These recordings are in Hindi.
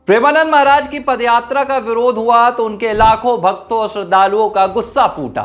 प्रेमानंद महाराज की पदयात्रा का विरोध हुआ तो उनके लाखों भक्तों और श्रद्धालुओं का गुस्सा फूटा।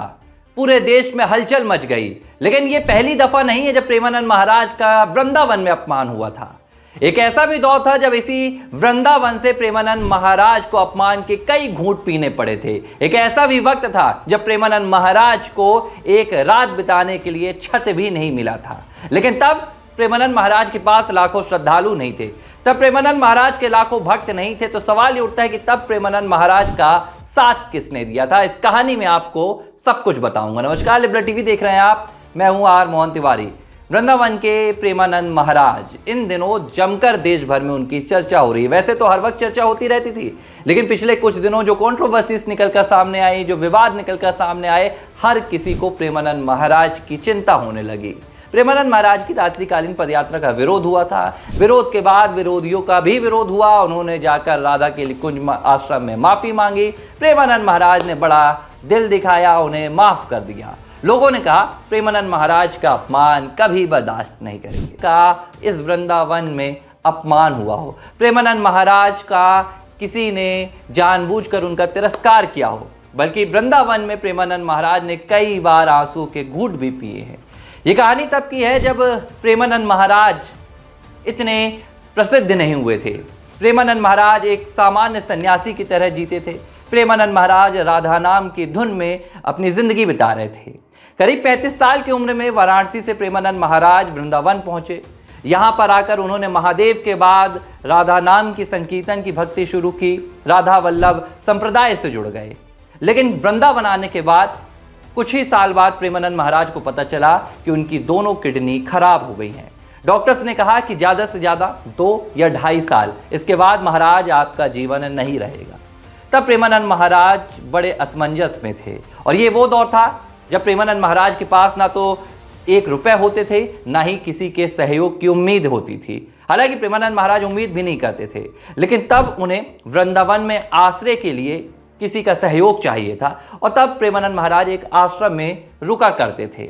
पूरे देश में हलचल मच गई। लेकिन यह पहली दफा नहीं है जब प्रेमानंद महाराज का वृंदावन में अपमान हुआ था। एक ऐसा भी दौर था जब इसी वृंदावन से प्रेमानंद महाराज को अपमान के कई घूंट पीने पड़े थे। एक ऐसा भी वक्त था जब प्रेमानंद महाराज को एक रात बिताने के लिए छत भी नहीं मिला था। लेकिन तब प्रेमानंद महाराज के पास लाखों श्रद्धालु नहीं थे, तब प्रेमानंद महाराज के लाखों भक्त नहीं थे। तो सवाल ये उठता है कि तब प्रेमानंद महाराज का साथ किसने दिया था। इस कहानी में आपको सब कुछ बताऊंगा। नमस्कार, लिबरल टीवी देख रहे हैं आप, मैं हूं आर मोहन तिवारी। वृंदावन के प्रेमानंद महाराज, इन दिनों जमकर देश भर में उनकी चर्चा हो रही है। वैसे तो हर वक्त चर्चा होती रहती थी, लेकिन पिछले कुछ दिनों जो कंट्रोवर्सीज निकलकर सामने आई, जो विवाद निकलकर सामने आए, हर किसी को प्रेमानंद महाराज की चिंता होने लगी। प्रेमानंद महाराज की रात्रिकालीन पदयात्रा का विरोध हुआ था। विरोध के बाद विरोधियों का भी विरोध हुआ। उन्होंने जाकर राधा के कुंज आश्रम में माफी मांगी। प्रेमानंद महाराज ने बड़ा दिल दिखाया, उन्हें माफ कर दिया। लोगों ने कहा प्रेमानंद महाराज का अपमान कभी बर्दाश्त नहीं करेंगे। का इस वृंदावन में अपमान हुआ हो, प्रेमानंद महाराज का किसी ने जानबूझकर उनका तिरस्कार किया हो, बल्कि वृंदावन में प्रेमानंद महाराज ने कई बार आंसू के घूंट भी पिए हैं। ये कहानी तब की है जब प्रेमानंद महाराज इतने प्रसिद्ध नहीं हुए थे। प्रेमानंद महाराज एक सामान्य सन्यासी की तरह जीते थे। प्रेमानंद महाराज राधा नाम की धुन में अपनी जिंदगी बिता रहे थे। करीब 35 साल की उम्र में वाराणसी से प्रेमानंद महाराज वृंदावन पहुंचे। यहाँ पर आकर उन्होंने महादेव के बाद राधा नाम की संकीर्तन की भक्ति शुरू की। राधा वल्लभ संप्रदाय से जुड़ गए। लेकिन वृंदावन आने के बाद कुछ ही साल बाद प्रेमानंद महाराज को पता चला कि उनकी दोनों किडनी खराब हो गई हैं। डॉक्टर्स ने कहा कि ज़्यादा से ज़्यादा 2 या 2.5 साल, इसके बाद महाराज आपका जीवन नहीं रहेगा। तब प्रेमानंद महाराज बड़े असमंजस में थे। और ये वो दौर था जब प्रेमानंद महाराज के पास ना तो 1 रुपये होते थे, ना ही किसी के सहयोग की उम्मीद होती थी। हालांकि प्रेमानंद महाराज उम्मीद भी नहीं करते थे, लेकिन तब उन्हें वृंदावन में आश्रय के लिए किसी का सहयोग चाहिए था। और तब प्रेमानंद महाराज एक आश्रम में रुका करते थे।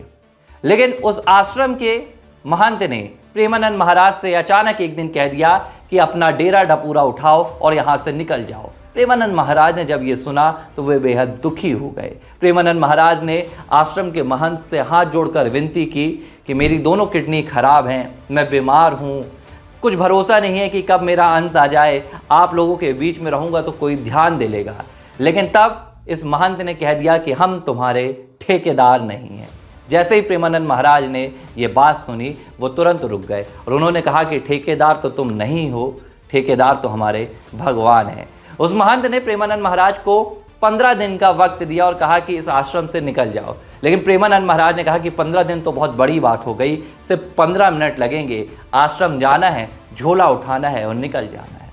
लेकिन उस आश्रम के महंत ने प्रेमानंद महाराज से अचानक एक दिन कह दिया कि अपना डेरा डपूरा उठाओ और यहाँ से निकल जाओ। प्रेमानंद महाराज ने जब ये सुना तो वे बेहद दुखी हो गए। प्रेमानंद महाराज ने आश्रम के महंत से हाथ जोड़कर विनती की कि मेरी दोनों किडनी खराब हैं, मैं बीमार हूँ, कुछ भरोसा नहीं है कि कब मेरा अंत आ जाए। आप लोगों के बीच में रहूँगा तो कोई ध्यान दे लेगा। लेकिन तब इस महंत ने कह दिया कि हम तुम्हारे ठेकेदार नहीं हैं। जैसे ही प्रेमानंद महाराज ने ये बात सुनी, वो तुरंत रुक गए और उन्होंने कहा कि ठेकेदार तो तुम नहीं हो, ठेकेदार तो हमारे भगवान हैं। उस महंत ने प्रेमानंद महाराज को 15 दिन का वक्त दिया और कहा कि इस आश्रम से निकल जाओ। लेकिन प्रेमानंद महाराज ने कहा कि 15 दिन तो बहुत बड़ी बात हो गई, सिर्फ 15 मिनट लगेंगे। आश्रम जाना है, झोला उठाना है और निकल जाना है।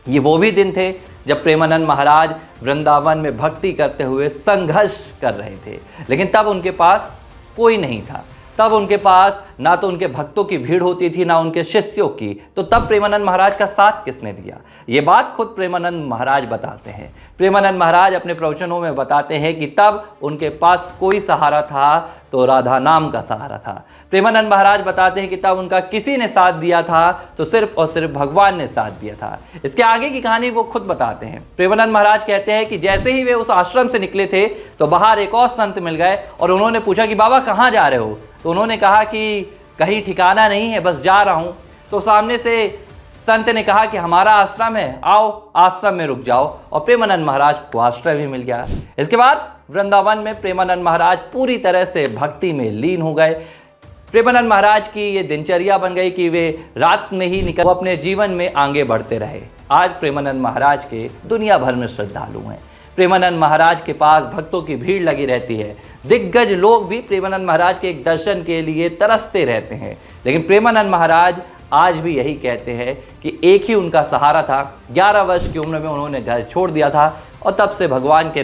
ये वो भी दिन थे जब प्रेमानंद महाराज वृंदावन में भक्ति करते हुए संघर्ष कर रहे थे। लेकिन तब उनके पास कोई नहीं था। तब उनके पास ना तो उनके भक्तों की भीड़ होती थी, ना उनके शिष्यों की। तो तब प्रेमानंद महाराज का साथ किसने दिया? ये बात खुद प्रेमानंद महाराज बताते हैं। प्रेमानंद महाराज अपने प्रवचनों में बताते हैं कि तब उनके पास कोई सहारा था तो राधा नाम का सहारा था। प्रेमानंद महाराज बताते हैं कि तब उनका किसी ने साथ दिया था तो सिर्फ और सिर्फ भगवान ने साथ दिया था। इसके आगे की कहानी वो खुद बताते हैं। प्रेमानंद महाराज कहते हैं कि जैसे ही वे उस आश्रम से निकले थे तो बाहर एक और संत मिल गए और उन्होंने पूछा कि बाबा कहाँ जा रहे हो? तो उन्होंने कहा कि कहीं ठिकाना नहीं है, बस जा रहा हूँ। तो सामने से संत ने कहा कि हमारा आश्रम है, आओ आश्रम में रुक जाओ। और प्रेमानंद महाराज को आश्रय भी मिल गया। इसके बाद वृंदावन में प्रेमानंद महाराज पूरी तरह से भक्ति में लीन हो गए। प्रेमानंद महाराज की ये दिनचर्या बन गई कि वे रात में ही निकल अपने जीवन में आगे बढ़ते रहे। आज प्रेमानंद महाराज के दुनिया भर में श्रद्धालु हैं। प्रेमानंद महाराज के पास भक्तों की भीड़ लगी रहती है। दिग्गज लोग भी प्रेमानंद महाराज के एक दर्शन के लिए तरसते रहते हैं। लेकिन प्रेमानंद महाराज आज भी यही कहते हैं कि एक ही उनका सहारा था। 11 वर्ष की उम्र में उन्होंने घर छोड़ दिया था और तब से भगवान के